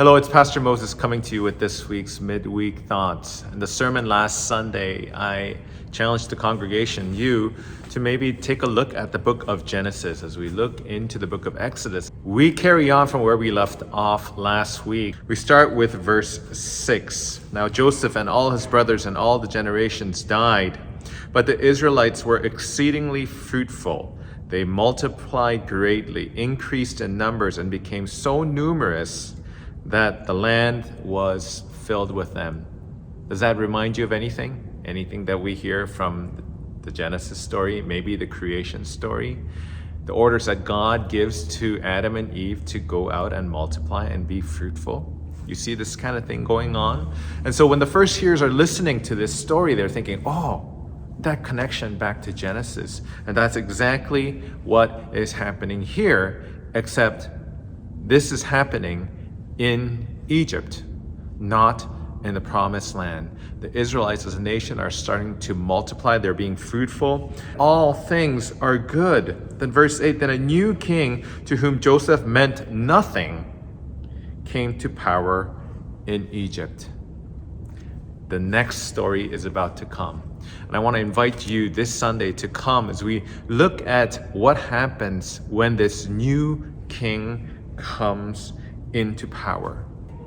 Hello, it's Pastor Moses coming to you with this week's midweek thoughts. In the sermon last Sunday, I challenged the congregation, you, to maybe take a look at the book of Genesis as we look into the book of Exodus. We carry on from where we left off last week. We start with verse 6. Now Joseph and all his brothers and all the generations died, but the Israelites were exceedingly fruitful. They multiplied greatly, increased in numbers, and became so numerous that the land was filled with them. Does that remind you of anything? Anything that we hear from the Genesis story, maybe the creation story? The orders that God gives to Adam and Eve to go out and multiply and be fruitful. You see this kind of thing going on? And so when the first hearers are listening to this story, they're thinking, oh, that connection back to Genesis. And that's exactly what is happening here, except this is happening in Egypt, not in the promised land. The Israelites as a nation are starting to multiply. They're being fruitful. All things are good. Then verse 8, then a new king to whom Joseph meant nothing came to power in Egypt. The next story is about to come. And I want to invite you this Sunday to come as we look at what happens when this new king comes into power.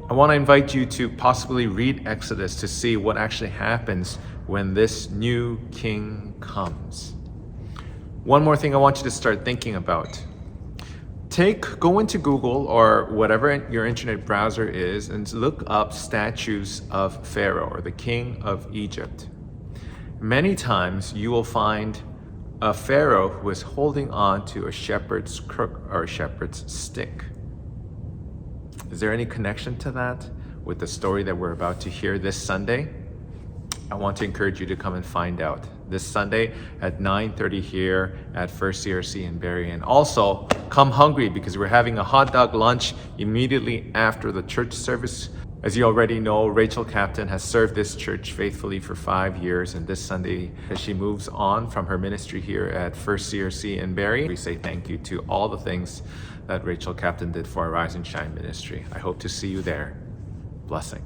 I want to invite you to possibly read Exodus to see what actually happens when this new king comes. One more thing I want you to start thinking about. Go into Google or whatever your internet browser is and look up statues of Pharaoh or the king of Egypt. Many times you will find a Pharaoh who is holding on to a shepherd's crook or a shepherd's stick. Is there any connection to that with the story that we're about to hear this Sunday? I want to encourage you to come and find out this Sunday at 9:30 here at First CRC in Barrie. And also, come hungry because we're having a hot dog lunch immediately after the church service. As you already know, Rachel Captain has served this church faithfully for 5 years, and this Sunday, as she moves on from her ministry here at First CRC in Barrie, we say thank you to all the things that Rachel Captain did for our Rise and Shine ministry. I hope to see you there. Blessings.